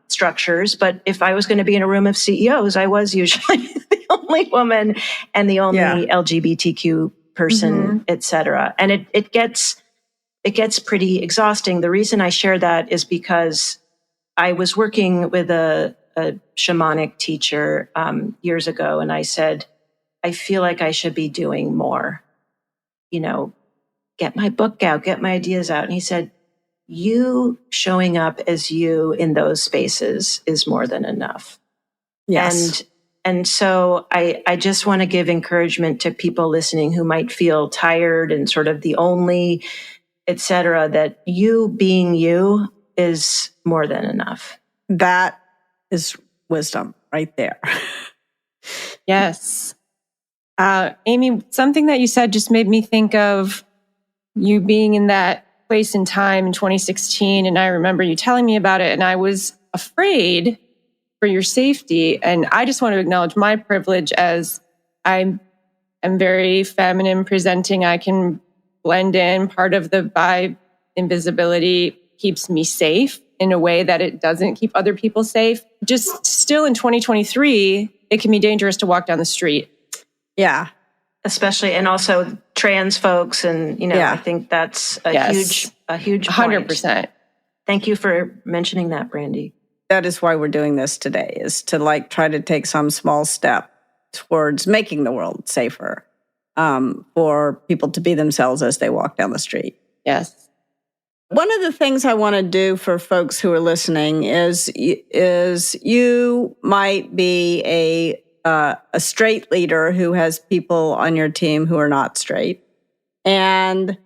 structures. But if I was going to be in a room of CEOs, I was usually the only woman and the only LGBTQ person, et cetera. And it gets pretty exhausting. The reason I share that is because I was working with a shamanic teacher years ago, and I said, I feel like I should be doing more, get my book out, get my ideas out. And he said, you showing up as you in those spaces is more than enough. Yes. And so I just want to give encouragement to people listening who might feel tired and sort of the only, et cetera, that you being you is more than enough. That is wisdom right there. Yes. Amy, something that you said just made me think of you being in that place in time in 2016. And I remember you telling me about it, and I was afraid for your safety. And I just want to acknowledge my privilege as I'm very feminine presenting. I can blend in. Part of the bi invisibility keeps me safe in a way that it doesn't keep other people safe. Just still in 2023, it can be dangerous to walk down the street. Yeah. Especially, and also trans folks. And, I think that's a huge point. 100%. Thank you for mentioning that, Brandi. That is why we're doing this today, is to try to take some small step towards making the world safer for people to be themselves as they walk down the street. Yes. One of the things I want to do for folks who are listening is you might be a straight leader who has people on your team who are not straight. And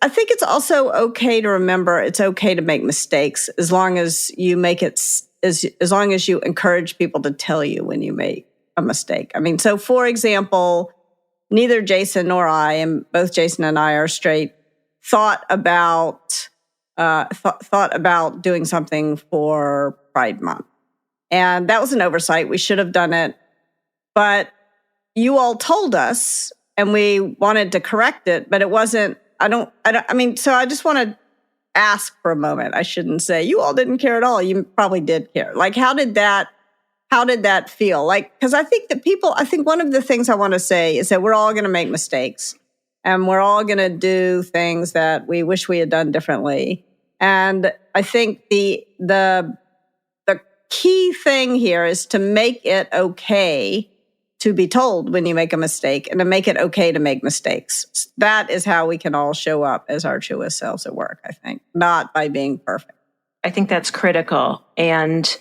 I think it's also okay to remember it's okay to make mistakes as long as you make it, as long as you encourage people to tell you when you make a mistake. I mean, so for example, neither Jason nor I, and both Jason and I are straight, thought about doing something for Pride Month. And that was an oversight. We should have done it. But you all told us, and we wanted to correct it, but it wasn't, so I just want to ask for a moment. I shouldn't say you all didn't care at all. You probably did care. How did that feel? Because I think one of the things I want to say is that we're all going to make mistakes, and we're all going to do things that we wish we had done differently. And I think the key thing here is to make it okay to be told when you make a mistake, and to make it okay to make mistakes. That is how we can all show up as our truest selves at work, I think, not by being perfect. I think that's critical. And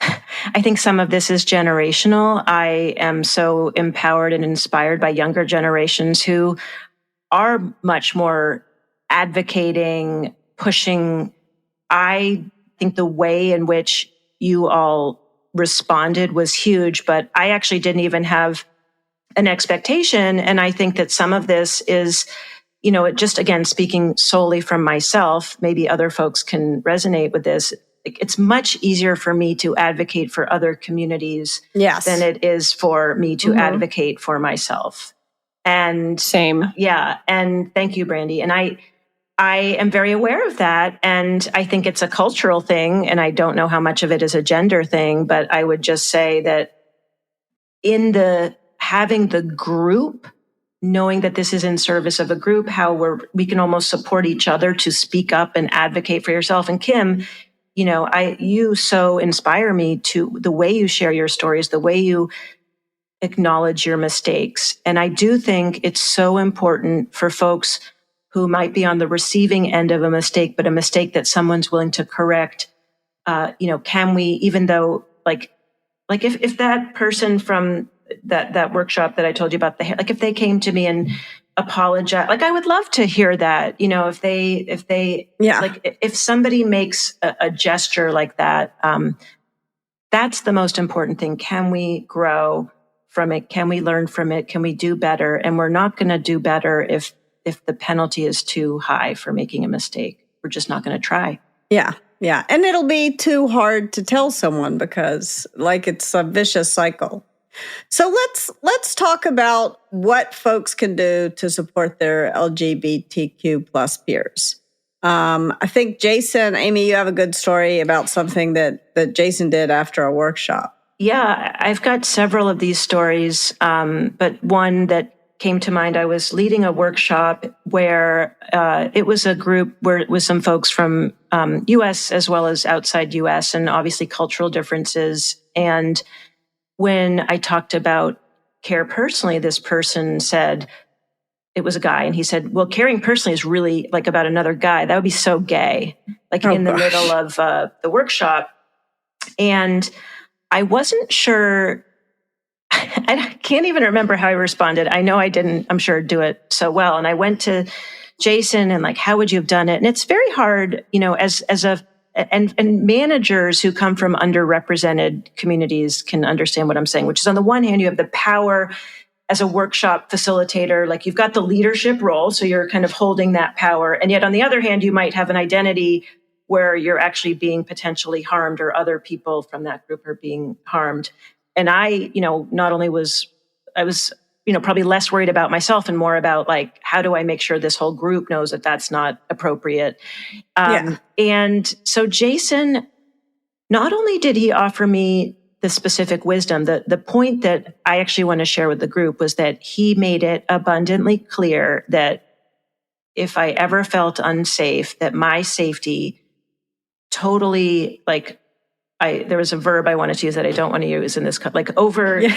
I think some of this is generational. I am so empowered and inspired by younger generations who are much more advocating, pushing. I think the way in which you all responded was huge, but I actually didn't even have an expectation. And I think that some of this is, just again, speaking solely from myself, maybe other folks can resonate with this. It's much easier for me to advocate for other communities than it is for me to advocate for myself. And same. Yeah. And thank you, Brandi. And I am very aware of that. And I think it's a cultural thing. And I don't know how much of it is a gender thing, but I would just say that in having the group, knowing that this is in service of a group, how we can almost support each other to speak up and advocate for yourself. And Kim, you so inspire me to the way you share your stories, the way you acknowledge your mistakes. And I do think it's so important for folks who might be on the receiving end of a mistake, but a mistake that someone's willing to correct. Can we, even though if that person from that workshop that I told you about, if they came to me and apologize, I would love to hear that, if somebody makes a gesture like that, that's the most important thing. Can we grow from it? Can we learn from it? Can we do better? And we're not going to do better if the penalty is too high for making a mistake. We're just not going to try. Yeah. Yeah. And it'll be too hard to tell someone because it's a vicious cycle. So let's talk about what folks can do to support their LGBTQ plus peers. I think Jason, Amy, you have a good story about something that Jason did after a workshop. Yeah, I've got several of these stories, but one that came to mind, I was leading a workshop where it was a group where it was some folks from U.S. as well as outside U.S. and obviously cultural differences. And when I talked about care personally, this person said, it was a guy, and he said, well, caring personally is really about another guy. That would be so gay, the middle of the workshop. And I wasn't sure, I can't even remember how I responded. I know I didn't, I'm sure, do it so well. And I went to Jason and how would you have done it? And it's very hard, and managers who come from underrepresented communities can understand what I'm saying, which is on the one hand, you have the power as a workshop facilitator, you've got the leadership role. So you're kind of holding that power. And yet on the other hand, you might have an identity where you're actually being potentially harmed or other people from that group are being harmed. And I, not only I was probably less worried about myself and more about how do I make sure this whole group knows that that's not appropriate. And so Jason, not only did he offer me the specific wisdom, the point that I actually want to share with the group was that he made it abundantly clear that if I ever felt unsafe, that my safety totally there was a verb I wanted to use that I don't want to use in this, over. Yeah.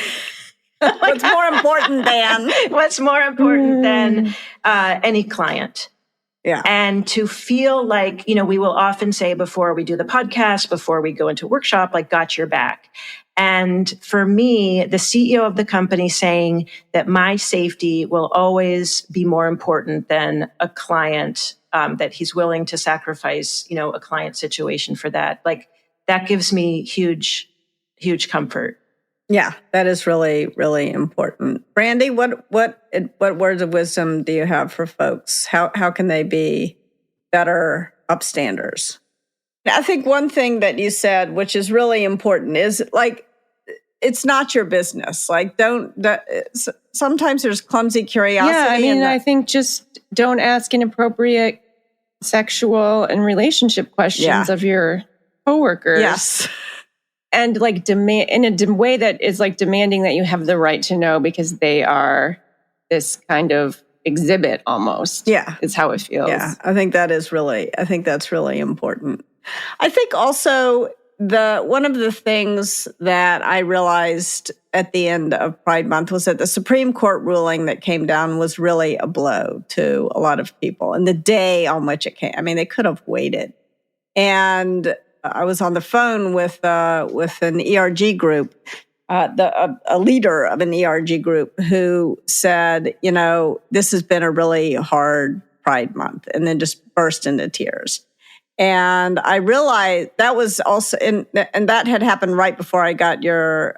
What's more important than? What's more important than any client? Yeah. And to feel we will often say before we do the podcast, before we go into a workshop, got your back. And for me, the CEO of the company saying that my safety will always be more important than a client, that he's willing to sacrifice, a client situation for that. That gives me huge, huge comfort. Yeah, that is really, really important. Brandi, what words of wisdom do you have for folks? How can they be better upstanders? I think one thing that you said, which is really important, is it's not your business. Sometimes there's clumsy curiosity. Yeah, I think just don't ask inappropriate sexual and relationship questions of your coworkers. Yes. And demand in a way that is demanding that you have the right to know because they are this kind of exhibit almost. Yeah. Is how it feels. Yeah. I think that's really important. I think also one of the things that I realized at the end of Pride Month was that the Supreme Court ruling that came down was really a blow to a lot of people. And the day on which it came, they could have waited. And I was on the phone with an ERG group, a leader of an ERG group who said, this has been a really hard Pride Month, and then just burst into tears. And I realized that was also, and that had happened right before I got your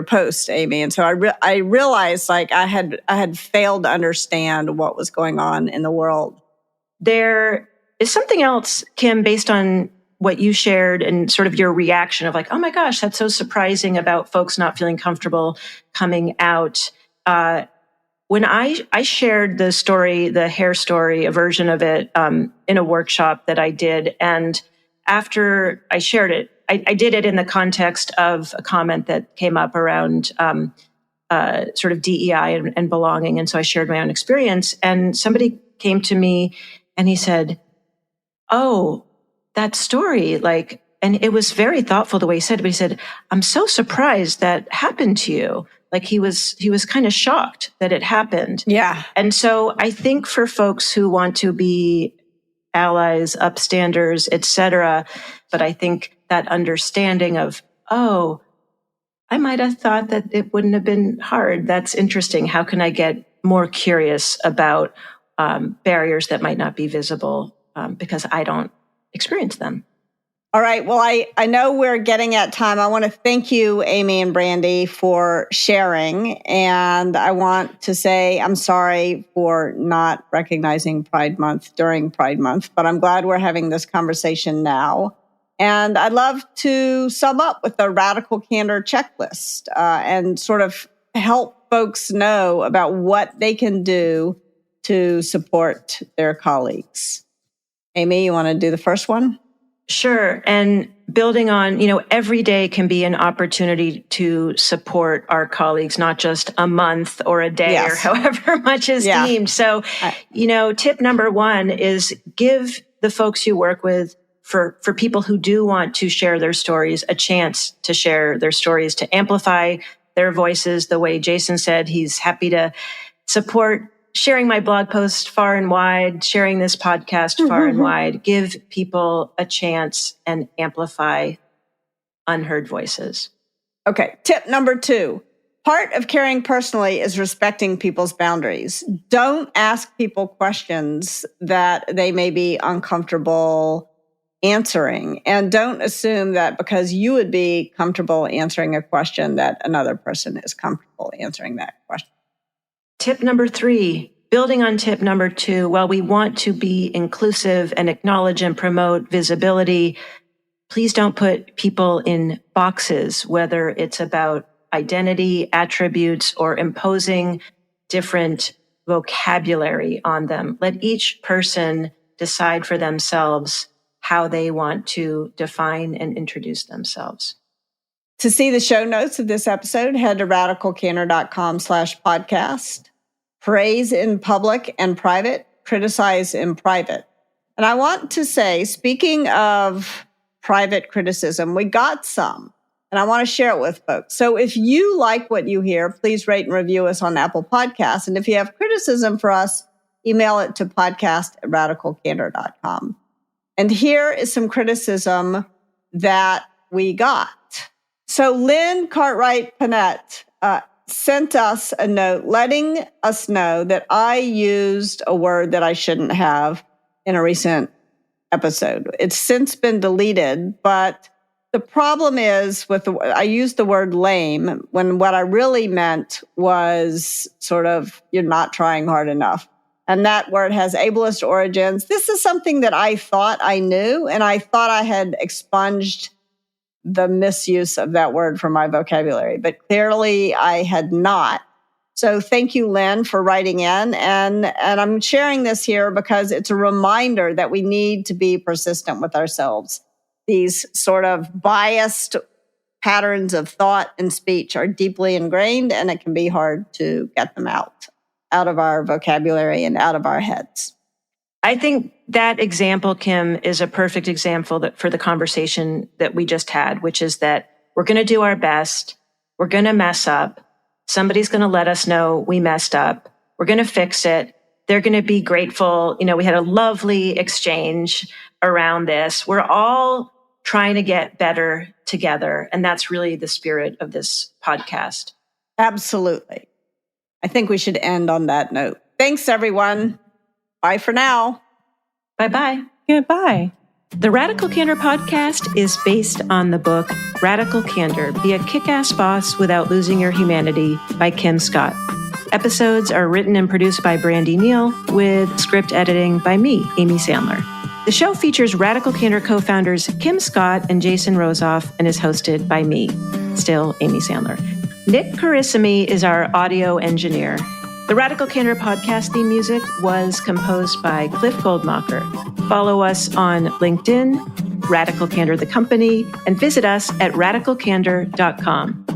post, Amy. And so I realized like I had failed to understand what was going on in the world. There is something else, Kim, based on what you shared and sort of your reaction of like, oh my gosh, that's so surprising about folks not feeling comfortable coming out. When I shared the story, the hair story, a version of it in a workshop that I did, and after I shared it, I did it in the context of a comment that came up around sort of DEI and belonging. And so I shared my own experience, and somebody came to me and he said, oh, that story, and it was very thoughtful the way he said it, but he said, I'm so surprised that happened to you. Like he was kind of shocked that it happened. Yeah. And so I think for folks who want to be allies, upstanders, et cetera, but I think that understanding of, oh, I might have thought that it wouldn't have been hard. That's interesting. How can I get more curious about barriers that might not be visible because I don't experience them? All right. Well, I know we're getting at time. I want to thank you, Amy and Brandi, for sharing. And I want to say I'm sorry for not recognizing Pride Month during Pride Month, but I'm glad we're having this conversation now. And I'd love to sum up with a radical candor checklist and sort of help folks know about what they can do to support their colleagues. Amy, you want to do the first one? Sure. And building on, every day can be an opportunity to support our colleagues, not just a month or a day or however much is deemed. So, tip number one is give the folks you work with, for people who do want to share their stories, a chance to share their stories, to amplify their voices. The way Jason said, he's happy to support sharing my blog post far and wide, sharing this podcast far and wide, give people a chance and amplify unheard voices. Okay. Tip number 2. Part of caring personally is respecting people's boundaries. Don't ask people questions that they may be uncomfortable answering. And don't assume that because you would be comfortable answering a question that another person is comfortable answering that question. Tip number 3, building on tip number 2, while we want to be inclusive and acknowledge and promote visibility, please don't put people in boxes, whether it's about identity, attributes, or imposing different vocabulary on them. Let each person decide for themselves how they want to define and introduce themselves. To see the show notes of this episode, head to radicalcandor.com/podcast. Praise in public and private, criticize in private. And I want to say, speaking of private criticism, we got some, and I want to share it with folks. So if you like what you hear, please rate and review us on Apple Podcasts. And if you have criticism for us, email it to podcast@radicalcandor.com. And here is some criticism that we got. So Lynn Cartwright-Panett sent us a note letting us know that I used a word that I shouldn't have in a recent episode. It's since been deleted, but the problem is I used the word lame when what I really meant was sort of, you're not trying hard enough. And that word has ableist origins. This is something that I thought I knew, and I thought I had expunged the misuse of that word from my vocabulary, but clearly I had not. So thank you, Lynn, for writing in. And I'm sharing this here because it's a reminder that we need to be persistent with ourselves. These sort of biased patterns of thought and speech are deeply ingrained, and it can be hard to get them out of our vocabulary and out of our heads. I think that example, Kim, is a perfect example for the conversation that we just had, which is that we're going to do our best. We're going to mess up. Somebody's going to let us know we messed up. We're going to fix it. They're going to be grateful. We had a lovely exchange around this. We're all trying to get better together. And that's really the spirit of this podcast. Absolutely. I think we should end on that note. Thanks, everyone. Bye for now. Bye-bye. Goodbye. The Radical Candor podcast is based on the book Radical Candor, Be a Kick-Ass Boss Without Losing Your Humanity by Kim Scott. Episodes are written and produced by Brandi Neal with script editing by me, Amy Sandler. The show features Radical Candor co-founders Kim Scott and Jason Rosoff and is hosted by me, still Amy Sandler. Nick Carissimi is our audio engineer. The Radical Candor podcast theme music was composed by Cliff Goldmacher. Follow us on LinkedIn, Radical Candor the company, and visit us at radicalcandor.com.